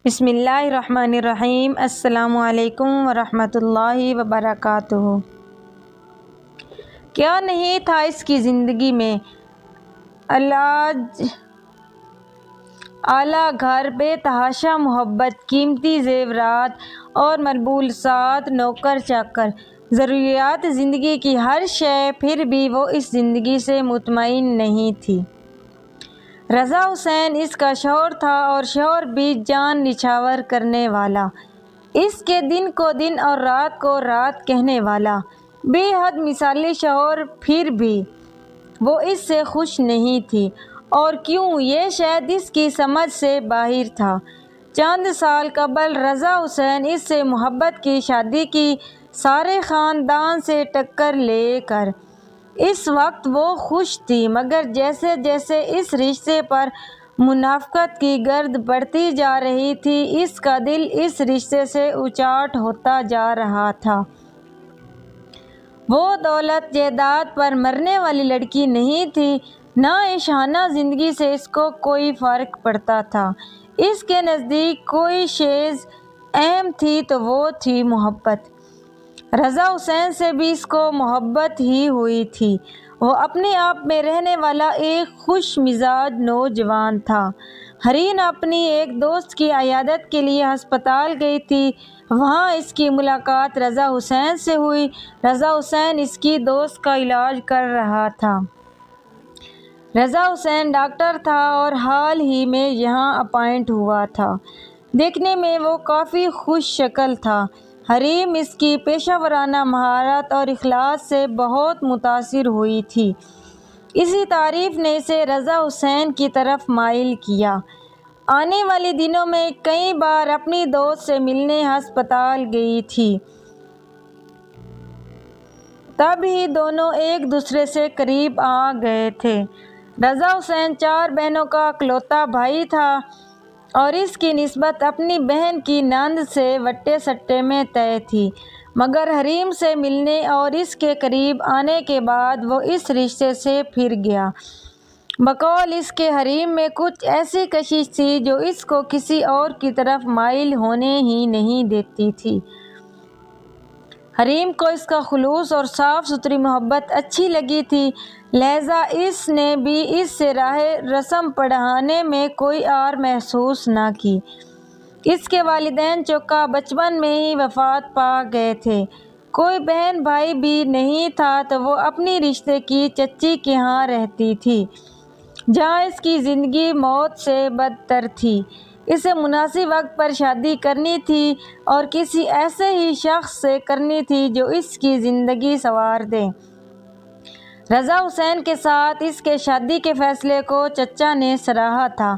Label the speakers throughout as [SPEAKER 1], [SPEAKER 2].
[SPEAKER 1] بسم اللہ الرحمن الرحیم۔ السلام علیکم ورحمۃ اللہ وبرکاتہ۔ کیا نہیں تھا اس کی زندگی میں، اعلیٰ گھر، بے تحاشا محبت، قیمتی زیورات اور ملبوسات، نوکر چاکر، ضروریات زندگی کی ہر شے، پھر بھی وہ اس زندگی سے مطمئن نہیں تھی۔ رضا حسین اس کا شوہر تھا، اور شوہر بھی جان نچھاور کرنے والا، اس کے دن کو دن اور رات کو رات کہنے والا، بے حد مثالی شوہر، پھر بھی وہ اس سے خوش نہیں تھی۔ اور کیوں؟ یہ شاید اس کی سمجھ سے باہر تھا۔ چند سال قبل رضا حسین اس سے محبت کی شادی کی، سارے خاندان سے ٹکر لے کر۔ اس وقت وہ خوش تھی، مگر جیسے جیسے اس رشتے پر منافقت کی گرد بڑھتی جا رہی تھی، اس کا دل اس رشتے سے اچاٹ ہوتا جا رہا تھا۔ وہ دولت جائیداد پر مرنے والی لڑکی نہیں تھی، نہ عیشانہ زندگی سے اس کو کوئی فرق پڑتا تھا۔ اس کے نزدیک کوئی چیز اہم تھی تو وہ تھی محبت۔ رضا حسین سے بھی اس کو محبت ہی ہوئی تھی۔ وہ اپنے آپ میں رہنے والا ایک خوش مزاج نوجوان تھا۔ حریم اپنی ایک دوست کی عیادت کے لیے ہسپتال گئی تھی، وہاں اس کی ملاقات رضا حسین سے ہوئی۔ رضا حسین اس کی دوست کا علاج کر رہا تھا۔ رضا حسین ڈاکٹر تھا اور حال ہی میں یہاں اپائنٹ ہوا تھا۔ دیکھنے میں وہ کافی خوش شکل تھا۔ حریم اس کی پیشہ ورانہ مہارت اور اخلاص سے بہت متاثر ہوئی تھی۔ اسی تعریف نے اسے رضا حسین کی طرف مائل کیا۔ آنے والے دنوں میں کئی بار اپنی دوست سے ملنے ہسپتال گئی تھی۔ تب ہی دونوں ایک دوسرے سے قریب آ گئے تھے۔ رضا حسین 4 بہنوں کا اکلوتا بھائی تھا، اور اس کی نسبت اپنی بہن کی نند سے وٹے سٹے میں طے تھی، مگر حریم سے ملنے اور اس کے قریب آنے کے بعد وہ اس رشتے سے پھر گیا۔ بقول اس کے حریم میں کچھ ایسی کشش تھی جو اس کو کسی اور کی طرف مائل ہونے ہی نہیں دیتی تھی۔ حریم کو اس کا خلوص اور صاف ستھری محبت اچھی لگی تھی، لہذا اس نے بھی اس سے راہ رسم پڑھانے میں کوئی آر محسوس نہ کی۔ اس کے والدین چوکا بچپن میں ہی وفات پا گئے تھے۔ کوئی بہن بھائی بھی نہیں تھا تو وہ اپنی رشتے کی چچی کے ہاں رہتی تھی، جہاں اس کی زندگی موت سے بدتر تھی۔ اسے مناسب وقت پر شادی کرنی تھی، اور کسی ایسے ہی شخص سے کرنی تھی جو اس کی زندگی سنوار دے۔ رضا حسین کے ساتھ اس کے شادی کے فیصلے کو چچا نے سراہا تھا،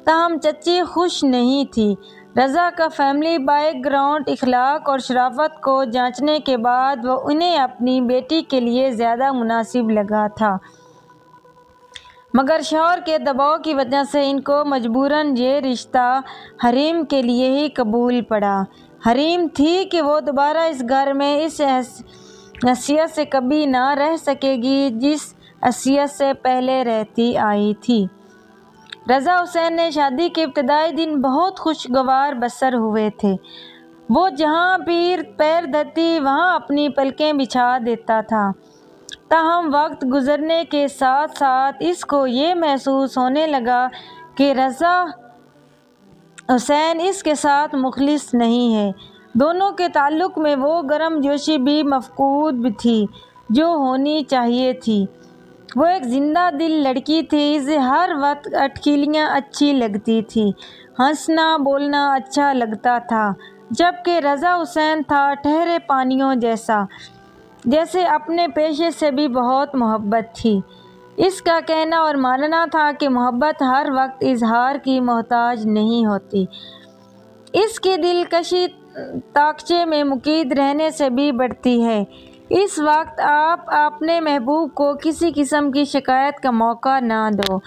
[SPEAKER 1] تاہم چچی خوش نہیں تھی۔ رضا کا فیملی بیک گراؤنڈ اخلاق اور شرافت کو جانچنے کے بعد وہ انہیں اپنی بیٹی کے لیے زیادہ مناسب لگا تھا، مگر شوہر کے دباؤ کی وجہ سے ان کو مجبوراً یہ رشتہ حریم کے لیے ہی قبول پڑا۔ حریم تھی کہ وہ دوبارہ اس گھر میں اس حیثیت سے کبھی نہ رہ سکے گی جس حیثیت سے پہلے رہتی آئی تھی۔ رضا حسین نے شادی کے ابتدائی دن بہت خوشگوار بسر ہوئے تھے۔ وہ جہاں پیر دھرتی وہاں اپنی پلکیں بچھا دیتا تھا، تاہم وقت گزرنے کے ساتھ ساتھ اس کو یہ محسوس ہونے لگا کہ رضا حسین اس کے ساتھ مخلص نہیں ہے۔ دونوں کے تعلق میں وہ گرم جوشی بھی مفقود تھی جو ہونی چاہیے تھی۔ وہ ایک زندہ دل لڑکی تھی، اسے ہر وقت اٹکلیاں اچھی لگتی تھیں، ہنسنا بولنا اچھا لگتا تھا، جبکہ رضا حسین تھا ٹھہرے پانیوں جیسا، جیسے اپنے پیشے سے بھی بہت محبت تھی۔ اس کا کہنا اور ماننا تھا کہ محبت ہر وقت اظہار کی محتاج نہیں ہوتی، اس کی دلکشی طاقچے میں مقید رہنے سے بھی بڑھتی ہے۔ اس وقت آپ اپنے محبوب کو کسی قسم کی شکایت کا موقع نہ دو۔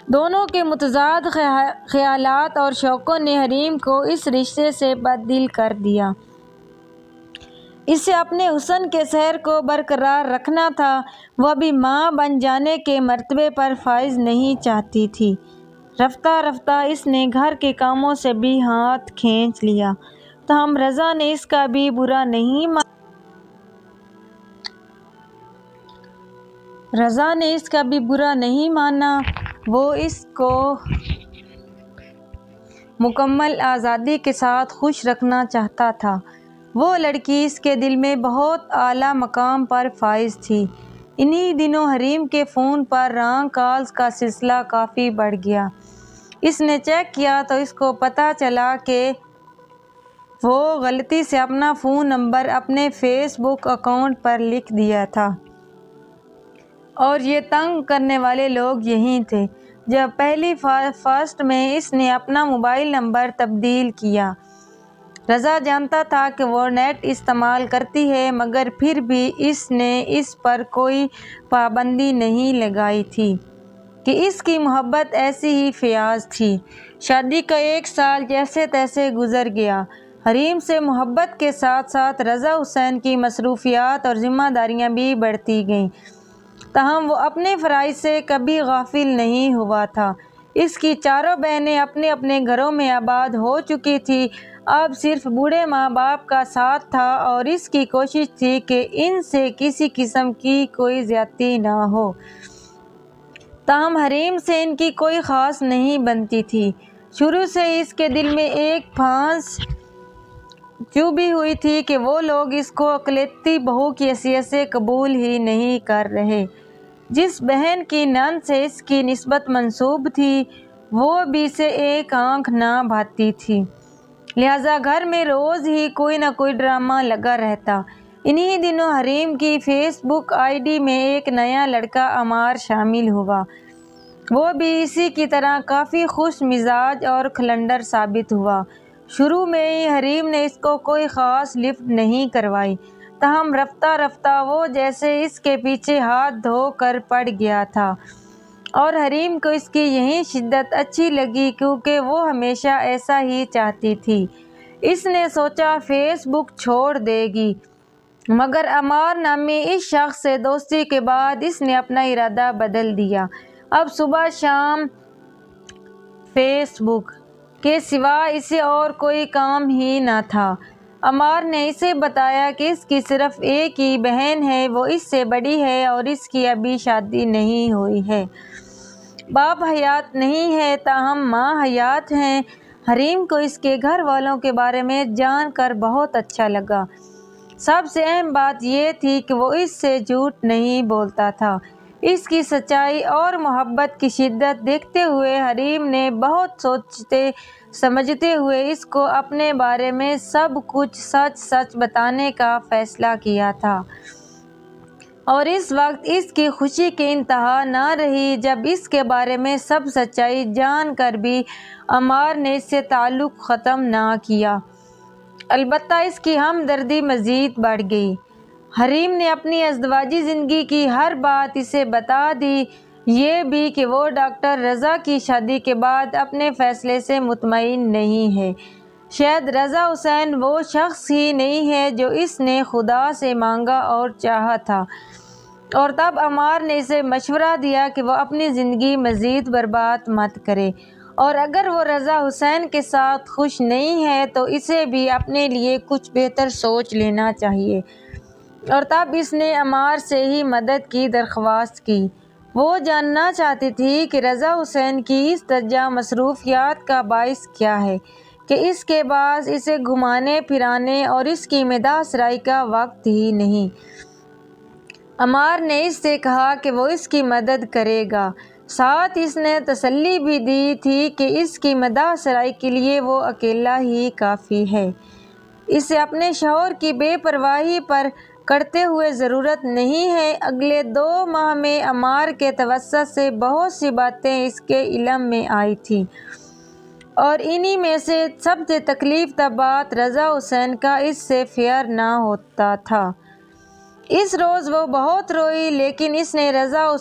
[SPEAKER 1] دونوں کے متضاد خیالات اور شوقوں نے حریم کو اس رشتے سے بد دل کر دیا۔ اسے اپنے حسن کے سحر کو برقرار رکھنا تھا، وہ ابھی ماں بن جانے کے مرتبے پر فائز نہیں چاہتی تھی۔ رفتہ رفتہ اس نے گھر کے کاموں سے بھی ہاتھ کھینچ لیا، تاہم رضا نے اس کا بھی برا نہیں مانا۔ وہ اس کو مکمل آزادی کے ساتھ خوش رکھنا چاہتا تھا۔ وہ لڑکی اس کے دل میں بہت اعلیٰ مقام پر فائز تھی۔ انہی دنوں حریم کے فون پر رانگ کالز کا سلسلہ کافی بڑھ گیا۔ اس نے چیک کیا تو اس کو پتہ چلا کہ وہ غلطی سے اپنا فون نمبر اپنے فیس بک اکاؤنٹ پر لکھ دیا تھا، اور یہ تنگ کرنے والے لوگ یہی تھے۔ جب پہلی فسٹ میں اس نے اپنا موبائل نمبر تبدیل کیا، رضا جانتا تھا کہ وہ نیٹ استعمال کرتی ہے، مگر پھر بھی اس نے اس پر کوئی پابندی نہیں لگائی تھی کہ اس کی محبت ایسی ہی فیاض تھی۔ شادی کا 1 سال جیسے تیسے گزر گیا۔ حریم سے محبت کے ساتھ ساتھ رضا حسین کی مصروفیات اور ذمہ داریاں بھی بڑھتی گئیں، تاہم وہ اپنے فرائض سے کبھی غافل نہیں ہوا تھا۔ اس کی چاروں بہنیں اپنے اپنے گھروں میں آباد ہو چکی تھیں، اب صرف بوڑھے ماں باپ کا ساتھ تھا، اور اس کی کوشش تھی کہ ان سے کسی قسم کی کوئی زیادتی نہ ہو۔ تاہم حریم سے ان کی کوئی خواص نہیں بنتی تھی۔ شروع سے ہی اس کے دل میں ایک پھانس چبھی ہوئی تھی کہ وہ لوگ اس کو اقلیتی بہو کی حیثیت سے قبول ہی نہیں کر رہے۔ جس بہن کی نند سے اس کی نسبت منسوب تھی، وہ بھی اسے ایک آنکھ نہ بھاتی تھی، لہٰذا گھر میں روز ہی کوئی نہ کوئی ڈرامہ لگا رہتا۔ انہی دنوں حریم کی فیس بک آئی ڈی میں ایک نیا لڑکا عمار شامل ہوا۔ وہ بھی اسی کی طرح کافی خوش مزاج اور کھلنڈر ثابت ہوا۔ شروع میں ہی حریم نے اس کو کوئی خاص لفٹ نہیں کروائی، تاہم رفتہ رفتہ وہ جیسے اس کے پیچھے ہاتھ دھو کر پڑ گیا تھا، اور حریم کو اس کی یہی شدت اچھی لگی کیونکہ وہ ہمیشہ ایسا ہی چاہتی تھی۔ اس نے سوچا فیس بک چھوڑ دے گی، مگر عمار نامی اس شخص سے دوستی کے بعد اس نے اپنا ارادہ بدل دیا۔ اب صبح شام فیس بک کے سوا اسے اور کوئی کام ہی نہ تھا۔ عمار نے اسے بتایا کہ اس کی صرف ایک ہی بہن ہے، وہ اس سے بڑی ہے اور اس کی ابھی شادی نہیں ہوئی ہے۔ باپ حیات نہیں ہے، تاہم ماں حیات ہیں۔ حریم کو اس کے گھر والوں کے بارے میں جان کر بہت اچھا لگا۔ سب سے اہم بات یہ تھی کہ وہ اس سے جھوٹ نہیں بولتا تھا۔ اس کی سچائی اور محبت کی شدت دیکھتے ہوئے حریم نے بہت سوچتے سمجھتے ہوئے اس کو اپنے بارے میں سب کچھ سچ سچ بتانے کا فیصلہ کیا تھا، اور اس وقت اس کی خوشی کی انتہا نہ رہی جب اس کے بارے میں سب سچائی جان کر بھی عمار نے اس سے تعلق ختم نہ کیا۔ البتہ اس کی ہمدردی مزید بڑھ گئی۔ حریم نے اپنی ازدواجی زندگی کی ہر بات اسے بتا دی، یہ بھی کہ وہ ڈاکٹر رضا کی شادی کے بعد اپنے فیصلے سے مطمئن نہیں ہے۔ شاید رضا حسین وہ شخص ہی نہیں ہے جو اس نے خدا سے مانگا اور چاہا تھا، اور تب عمار نے اسے مشورہ دیا کہ وہ اپنی زندگی مزید برباد مت کرے، اور اگر وہ رضا حسین کے ساتھ خوش نہیں ہے تو اسے بھی اپنے لیے کچھ بہتر سوچ لینا چاہیے۔ اور تب اس نے عمار سے ہی مدد کی درخواست کی۔ وہ جاننا چاہتی تھی کہ رضا حسین کی اس درجہ مصروفیات کا باعث کیا ہے کہ اس کے پاس اسے گھمانے پھرانے اور اس کی مداح سرائی کا وقت ہی نہیں۔ عمار نے اس سے کہا کہ وہ اس کی مدد کرے گا، ساتھ اس نے تسلی بھی دی تھی کہ اس کی مداح سرائی کے لیے وہ اکیلا ہی کافی ہے، اسے اپنے شوہر کی بے پرواہی پر کرتے ہوئے ضرورت نہیں ہے۔ اگلے 2 ماہ میں عمار کے توسط سے بہت سی باتیں اس کے علم میں آئی تھیں، اور انہی میں سے سب سے تکلیف دہ بات رضا حسین کا اس سے فیئر نہ ہوتا تھا۔ اس روز وہ بہت روئی، لیکن اس نے رضا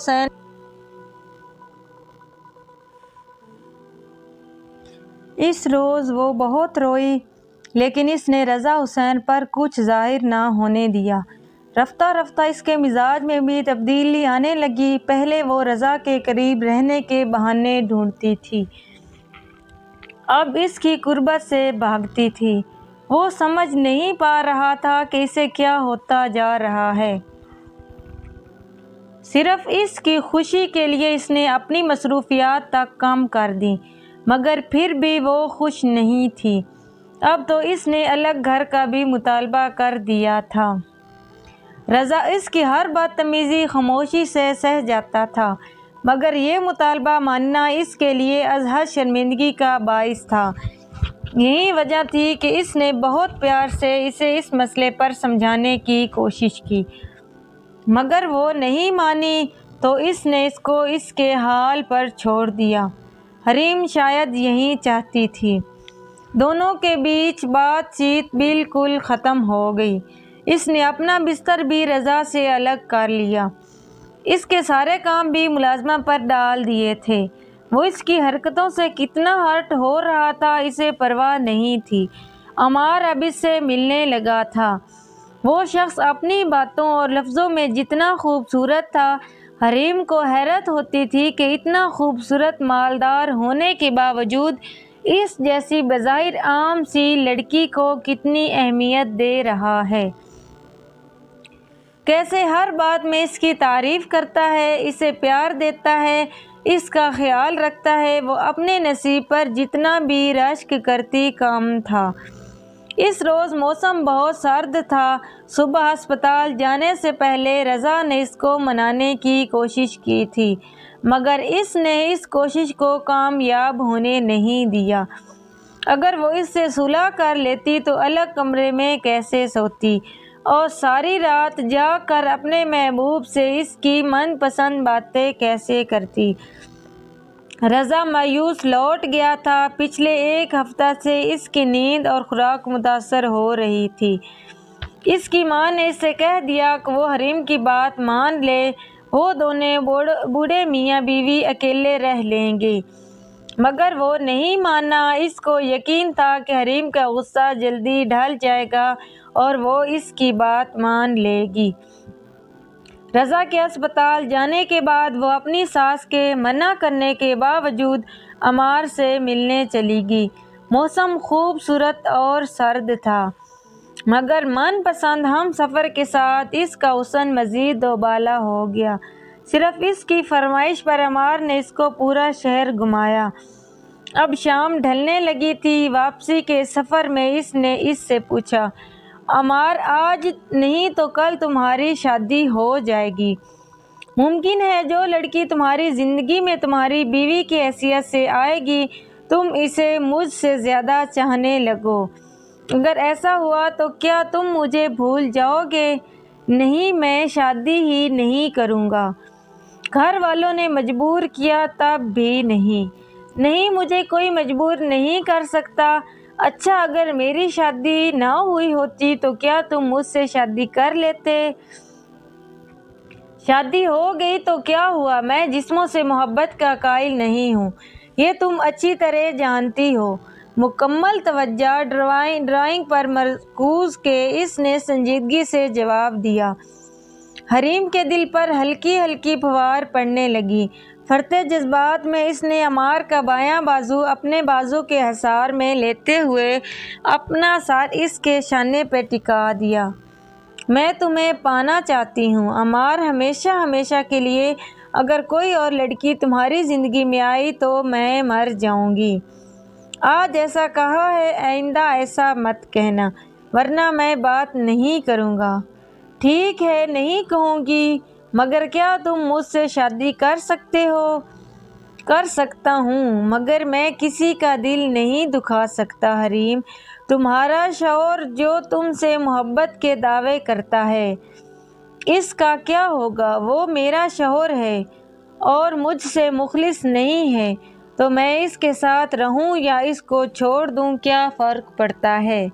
[SPEAKER 1] حسین پر کچھ ظاہر نہ ہونے دیا۔ رفتہ رفتہ اس کے مزاج میں بھی تبدیلی آنے لگی۔ پہلے وہ رضا کے قریب رہنے کے بہانے ڈھونڈتی تھی، اب اس کی قربت سے بھاگتی تھی۔ وہ سمجھ نہیں پا رہا تھا کہ اسے کیا ہوتا جا رہا ہے۔ صرف اس کی خوشی کے لیے اس نے اپنی مصروفیات تک کم کر دیں، مگر پھر بھی وہ خوش نہیں تھی۔ اب تو اس نے الگ گھر کا بھی مطالبہ کر دیا تھا۔ رضا اس کی ہر بدتمیزی خاموشی سے سہ جاتا تھا، مگر یہ مطالبہ ماننا اس کے لیے ازحد شرمندگی کا باعث تھا۔ یہی وجہ تھی کہ اس نے بہت پیار سے اسے اس مسئلے پر سمجھانے کی کوشش کی، مگر وہ نہیں مانی تو اس نے اس کو اس کے حال پر چھوڑ دیا۔ حریم شاید یہی چاہتی تھی۔ دونوں کے بیچ بات چیت بالکل ختم ہو گئی۔ اس نے اپنا بستر بھی رضا سے الگ کر لیا۔ اس کے سارے کام بھی ملازمہ پر ڈال دیے تھے۔ وہ اس کی حرکتوں سے کتنا ہرٹ ہو رہا تھا اسے پرواہ نہیں تھی۔ عمار اب اس سے ملنے لگا تھا۔ وہ شخص اپنی باتوں اور لفظوں میں جتنا خوبصورت تھا، حریم کو حیرت ہوتی تھی کہ اتنا خوبصورت مالدار ہونے کے باوجود اس جیسی بظاہر عام سی لڑکی کو کتنی اہمیت دے رہا ہے۔ کیسے ہر بات میں اس کی تعریف کرتا ہے، اسے پیار دیتا ہے، اس کا خیال رکھتا ہے۔ وہ اپنے نصیب پر جتنا بھی رشک کرتی کم تھا۔ اس روز موسم بہت سرد تھا۔ صبح ہسپتال جانے سے پہلے رضا نے اس کو منانے کی کوشش کی تھی، مگر اس نے اس کوشش کو کامیاب ہونے نہیں دیا۔ اگر وہ اس سے صلح کر لیتی تو الگ کمرے میں کیسے سوتی اور ساری رات جاگ کر اپنے محبوب سے اس کی من پسند باتیں کیسے کرتی۔ رضا مایوس لوٹ گیا تھا۔ پچھلے ایک ہفتہ سے اس کی نیند اور خوراک متاثر ہو رہی تھی۔ اس کی ماں نے اسے کہہ دیا کہ وہ حریم کی بات مان لے، وہ دونوں بوڑھے میاں بیوی اکیلے رہ لیں گے، مگر وہ نہیں مانا۔ اس کو یقین تھا کہ حریم کا غصہ جلدی ڈھل جائے گا اور وہ اس کی بات مان لے گی۔ رضا کے ہسپتال جانے کے بعد وہ اپنی ساس کے منع کرنے کے باوجود عمار سے ملنے چلی گئی۔ موسم خوبصورت اور سرد تھا، مگر من پسند ہم سفر کے ساتھ اس کا حسن مزید دوبالا ہو گیا۔ صرف اس کی فرمائش پر عمار نے اس کو پورا شہر گھمایا۔ اب شام ڈھلنے لگی تھی۔ واپسی کے سفر میں اس نے اس سے پوچھا، عمار آج نہیں تو کل تمہاری شادی ہو جائے گی۔ ممکن ہے جو لڑکی تمہاری زندگی میں تمہاری بیوی کی حیثیت سے آئے گی تم اسے مجھ سے زیادہ چاہنے لگو۔ اگر ایسا ہوا تو کیا تم مجھے بھول جاؤ گے؟ نہیں، میں شادی ہی نہیں کروں گا۔ گھر والوں نے مجبور کیا تب بھی نہیں۔ نہیں، مجھے کوئی مجبور نہیں کر سکتا۔ اچھا، اگر میری شادی نہ ہوئی ہوتی تو کیا تم مجھ سے شادی کر لیتے؟ شادی ہو گئی تو کیا ہوا؟ میں جسموں سے محبت کا قائل نہیں ہوں، یہ تم اچھی طرح جانتی ہو۔ مکمل توجہ ڈرائنگ پر مرکوز کے اس نے سنجیدگی سے جواب دیا۔ حریم کے دل پر ہلکی ہلکی پھوار پڑنے لگی۔ پھرتے جذبات میں اس نے عمار کا بایاں بازو اپنے بازو کے حصار میں لیتے ہوئے اپنا سر اس کے شانے پہ ٹکا دیا۔ میں تمہیں پانا چاہتی ہوں عمار، ہمیشہ ہمیشہ کے لیے۔ اگر کوئی اور لڑکی تمہاری زندگی میں آئی تو میں مر جاؤں گی۔ آج ایسا کہا ہے، آئندہ ایسا مت کہنا، ورنہ میں بات نہیں کروں گا۔ ٹھیک ہے، نہیں کہوں گی، مگر کیا تم مجھ سے شادی کر سکتے ہو؟ کر سکتا ہوں، مگر میں کسی کا دل نہیں دکھا سکتا حریم۔ تمہارا شوہر جو تم سے محبت کے دعوے کرتا ہے، اس کا کیا ہوگا؟ وہ میرا شوہر ہے اور مجھ سے مخلص نہیں ہے، تو میں اس کے ساتھ رہوں یا اس کو چھوڑ دوں، کیا فرق پڑتا ہے؟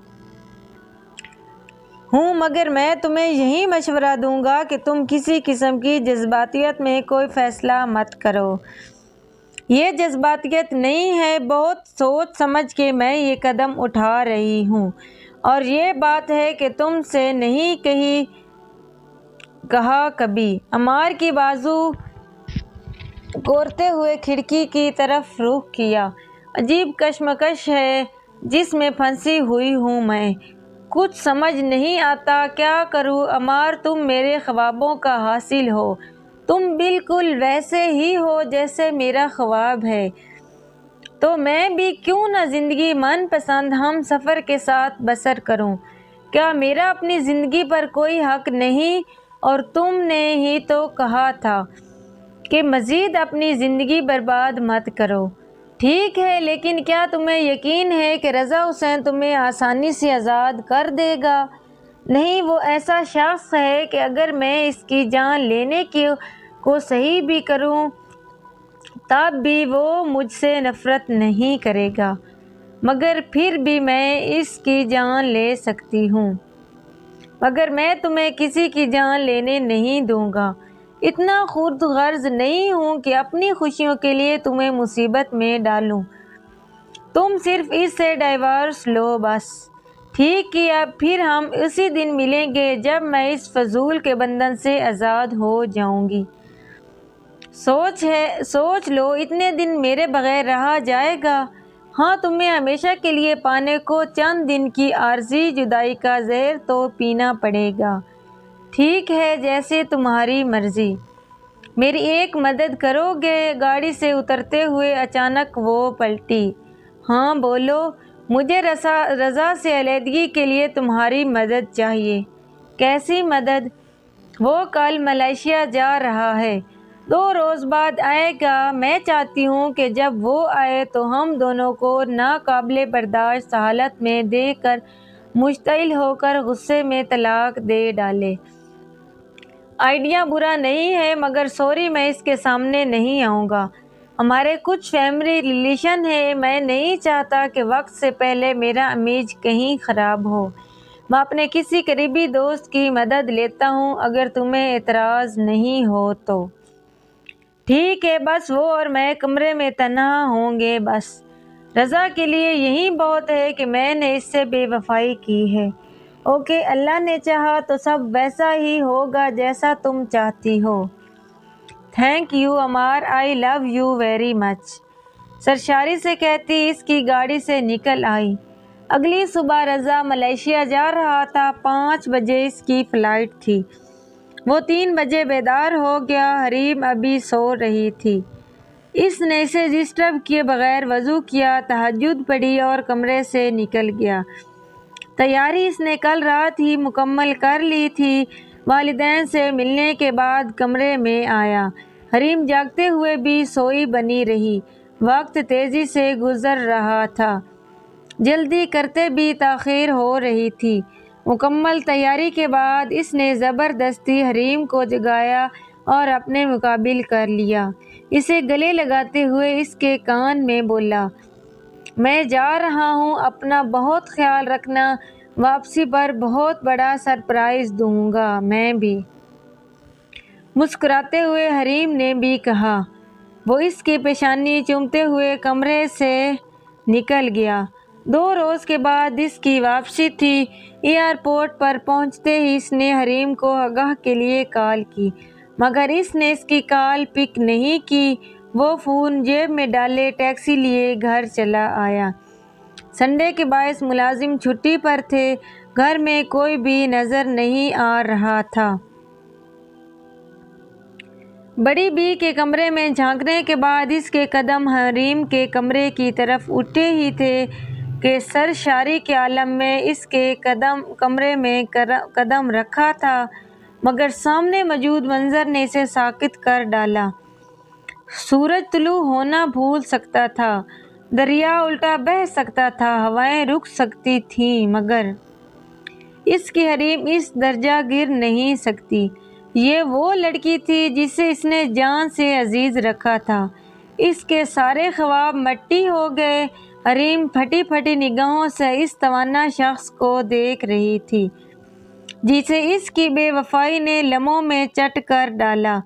[SPEAKER 1] مگر میں تمہیں یہی مشورہ دوں گا کہ تم کسی قسم کی جذباتیت میں کوئی فیصلہ مت کرو۔ یہ جذباتیت نہیں ہے، بہت سوچ سمجھ کے میں یہ قدم اٹھا رہی ہوں، اور یہ بات ہے کہ تم سے نہیں کہا کبھی۔ عمار کی بازو کوڑتے ہوئے کھڑکی کی طرف رخ کیا۔ عجیب کشمکش ہے جس میں پھنسی ہوئی ہوں میں، کچھ سمجھ نہیں آتا کیا کروں۔ عمار، تم میرے خوابوں کا حاصل ہو، تم بالکل ویسے ہی ہو جیسے میرا خواب ہے، تو میں بھی کیوں نہ زندگی من پسند ہم سفر کے ساتھ بسر کروں۔ کیا میرا اپنی زندگی پر کوئی حق نہیں؟ اور تم نے ہی تو کہا تھا کہ مزید اپنی زندگی برباد مت کرو۔ ٹھیک ہے، لیکن کیا تمہیں یقین ہے کہ رضا حسین تمہیں آسانی سے آزاد کر دے گا؟ نہیں، وہ ایسا شخص ہے کہ اگر میں اس کی جان لینے کو صحیح بھی کروں تب بھی وہ مجھ سے نفرت نہیں کرے گا، مگر پھر بھی میں اس کی جان لے سکتی ہوں، مگر میں تمہیں کسی کی جان لینے نہیں دوں گا۔ اتنا خود غرض نہیں ہوں کہ اپنی خوشیوں کے لیے تمہیں مصیبت میں ڈالوں۔ تم صرف اس سے ڈائیورس لو بس۔ ٹھیک کیا، پھر ہم اسی دن ملیں گے جب میں اس فضول کے بندھن سے آزاد ہو جاؤں گی۔ سوچ لو، اتنے دن میرے بغیر رہا جائے گا؟ ہاں، تمہیں ہمیشہ کے لیے پانے کو چند دن کی عارضی جدائی کا زہر تو پینا پڑے گا۔ ٹھیک ہے، جیسے تمہاری مرضی۔ میری ایک مدد کرو گے؟ گاڑی سے اترتے ہوئے اچانک وہ پلٹی۔ ہاں بولو۔ مجھے رضا سے علیحدگی کے لیے تمہاری مدد چاہیے۔ کیسی مدد؟ وہ کل ملائیشیا جا رہا ہے، 2 روز بعد آئے گا۔ میں چاہتی ہوں کہ جب وہ آئے تو ہم دونوں کو ناقابل برداشت حالت میں دیکھ کر مشتعل ہو کر غصے میں طلاق دے ڈالے۔ آئیڈیا برا نہیں ہے، مگر سوری، میں اس کے سامنے نہیں آؤں گا۔ ہمارے کچھ فیملی ریلیشن ہے، میں نہیں چاہتا کہ وقت سے پہلے میرا امیج کہیں خراب ہو۔ میں اپنے کسی قریبی دوست کی مدد لیتا ہوں، اگر تمہیں اعتراض نہیں ہو تو۔ ٹھیک ہے، بس وہ اور میں کمرے میں تنہا ہوں گے بس۔ رضا کے لیے یہی بہت ہے کہ میں نے اس سے بے وفائی کی ہے۔ اوکے، اللہ نے چاہا تو سب ویسا ہی ہوگا جیسا تم چاہتی ہو۔ Thank you Ammar, I love you very much, سرشاری سے کہتی اس کی گاڑی سے نکل آئی۔ اگلی صبح رضا ملائیشیا جا رہا تھا۔ 5 بجے اس کی فلائٹ تھی۔ وہ 3 بجے بیدار ہو گیا۔ حریم ابھی سو رہی تھی۔ اس نے اسے ڈسٹرب کیے بغیر وضو کیا، تہجد پڑھی اور کمرے سے نکل گیا۔ تیاری اس نے کل رات ہی مکمل کر لی تھی۔ والدین سے ملنے کے بعد کمرے میں آیا۔ حریم جاگتے ہوئے بھی سوئی بنی رہی۔ وقت تیزی سے گزر رہا تھا، جلدی کرتے بھی تاخیر ہو رہی تھی۔ مکمل تیاری کے بعد اس نے زبردستی حریم کو جگایا اور اپنے مقابل کر لیا۔ اسے گلے لگاتے ہوئے اس کے کان میں بولا، میں جا رہا ہوں، اپنا بہت خیال رکھنا، واپسی پر بہت بڑا سرپرائز دوں گا۔ میں بھی۔ مسکراتے ہوئے حریم نے بھی کہا۔ وہ اس کی پیشانی چومتے ہوئے کمرے سے نکل گیا۔ 2 روز کے بعد اس کی واپسی تھی۔ ایئرپورٹ پر پہنچتے ہی اس نے حریم کو آگاہ کے لیے کال کی، مگر اس نے اس کی کال پک نہیں کی۔ وہ فون جیب میں ڈالے ٹیکسی لیے گھر چلا آیا۔ سنڈے کے باعث ملازم چھٹی پر تھے، گھر میں کوئی بھی نظر نہیں آ رہا تھا۔ بڑی بی کے کمرے میں جھانکنے کے بعد اس کے قدم حریم کے کمرے کی طرف اٹھے ہی تھے کہ سرشاری کے عالم میں اس کے کمرے میں قدم رکھا تھا، مگر سامنے موجود منظر نے اسے ساکت کر ڈالا۔ سورج طلوع ہونا بھول سکتا تھا، دریا الٹا بہہ سکتا تھا، ہوائیں رک سکتی تھیں، مگر اس کی حریم اس درجہ گر نہیں سکتی۔ یہ وہ لڑکی تھی جسے اس نے جان سے عزیز رکھا تھا۔ اس کے سارے خواب مٹی ہو گئے۔ حریم پھٹی پھٹی نگاہوں سے اس توانا شخص کو دیکھ رہی تھی جسے اس کی بے وفائی نے لمحوں میں چٹ کر ڈالا۔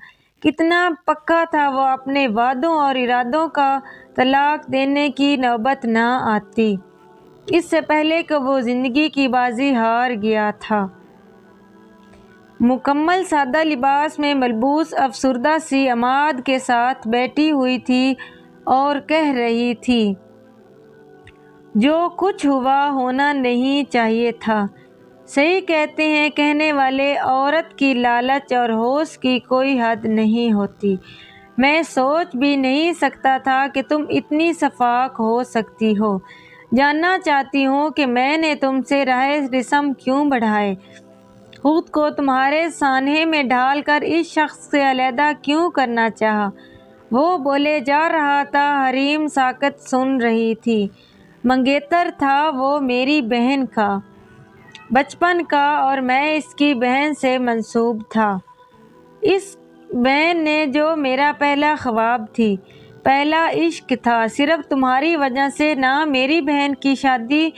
[SPEAKER 1] کتنا پکا تھا وہ اپنے وعدوں اور ارادوں کا، طلاق دینے کی نوبت نہ آتی اس سے پہلے کہ وہ زندگی کی بازی ہار گیا تھا۔ مکمل سادہ لباس میں ملبوس افسردہ سی عماد کے ساتھ بیٹھی ہوئی تھی اور کہہ رہی تھی، جو کچھ ہوا ہونا نہیں چاہیے تھا۔ صحیح کہتے ہیں کہنے والے، عورت کی لالچ اور ہوش کی کوئی حد نہیں ہوتی۔ میں سوچ بھی نہیں سکتا تھا کہ تم اتنی شفاق ہو سکتی ہو۔ جاننا چاہتی ہوں کہ میں نے تم سے راہ رسم کیوں بڑھائے، خود کو تمہارے سانحے میں ڈھال کر اس شخص سے علیحدہ کیوں کرنا چاہا۔ وہ بولے جا رہا تھا، حریم ساکت سن رہی تھی۔ منگیتر تھا وہ میری بہن کا، بچپن کا، اور میں اس کی بہن سے منسوب تھا۔ اس بہن نے جو میرا پہلا خواب تھی، پہلا عشق تھا۔ صرف تمہاری وجہ سے نہ میری بہن کی شادی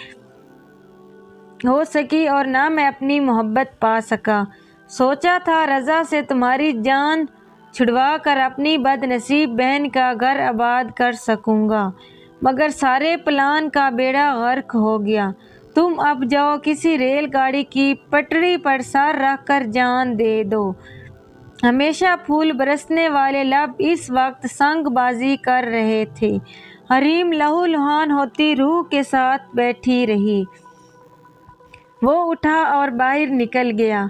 [SPEAKER 1] ہو سکی اور نہ میں اپنی محبت پا سکا۔ سوچا تھا رضا سے تمہاری جان چھڑوا کر اپنی بد نصیب بہن کا گھر آباد کر سکوں گا، مگر سارے پلان کا بیڑا غرق ہو گیا۔ تم اب جاؤ، کسی ریل گاڑی کی پٹری پر سر رکھ کر جان دے دو۔ ہمیشہ پھول برسنے والے لب اس وقت سنگ بازی کر رہے تھے۔ حریم لہو لہان ہوتی روح کے ساتھ بیٹھی رہی۔ وہ اٹھا اور باہر نکل گیا۔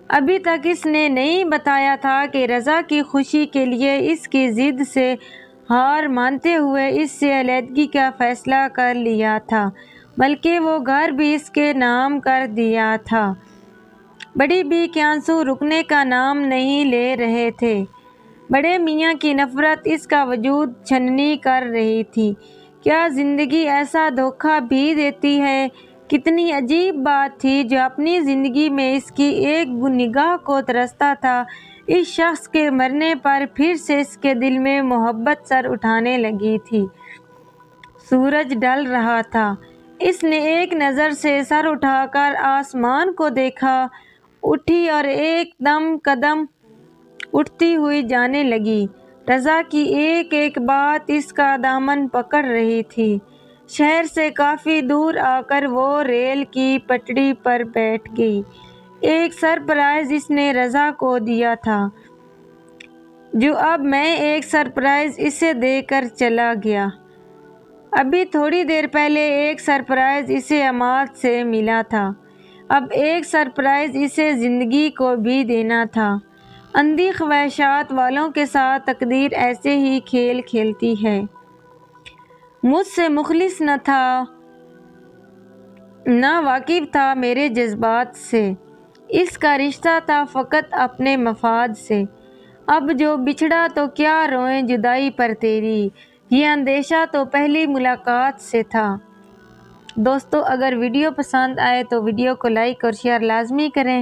[SPEAKER 1] ابھی تک اس نے نہیں بتایا تھا کہ رضا کی خوشی کے لیے اس کی ضد سے ہار مانتے ہوئے اس سے علیحدگی کا فیصلہ کر لیا تھا، بلکہ وہ گھر بھی اس کے نام کر دیا تھا۔ بڑی بی کے آنسو رکنے کا نام نہیں لے رہے تھے۔ بڑے میاں کی نفرت اس کا وجود چھننی کر رہی تھی۔ کیا زندگی ایسا دھوکہ بھی دیتی ہے؟ کتنی عجیب بات تھی جو اپنی زندگی میں اس کی ایک نگاہ کو ترستا تھا، اس شخص کے مرنے پر پھر سے اس کے دل میں محبت سر اٹھانے لگی تھی۔ سورج ڈھل رہا تھا۔ اس نے ایک نظر سے سر اٹھا کر آسمان کو دیکھا، اٹھی اور ایک دم قدم اٹھتی ہوئی جانے لگی۔ رضا کی ایک ایک بات اس کا دامن پکڑ رہی تھی۔ شہر سے کافی دور آ کر وہ ریل کی پٹڑی پر بیٹھ گئی۔ ایک سرپرائز اس نے رضا کو دیا تھا، جو اب میں ایک سرپرائز اسے دے کر چلا گیا۔ ابھی تھوڑی دیر پہلے ایک سرپرائز اسے عماد سے ملا تھا، اب ایک سرپرائز اسے زندگی کو بھی دینا تھا۔ اندھی خواہشات والوں کے ساتھ تقدیر ایسے ہی کھیل کھیلتی ہے۔ مجھ سے مخلص نہ تھا، نہ واقف تھا میرے جذبات سے، اس کا رشتہ تھا فقط اپنے مفاد سے۔ اب جو بچھڑا تو کیا روئیں جدائی پر تیری، یہ اندیشہ تو پہلی ملاقات سے تھا۔ دوستو، اگر ویڈیو پسند آئے تو ویڈیو کو لائک اور شیئر لازمی کریں۔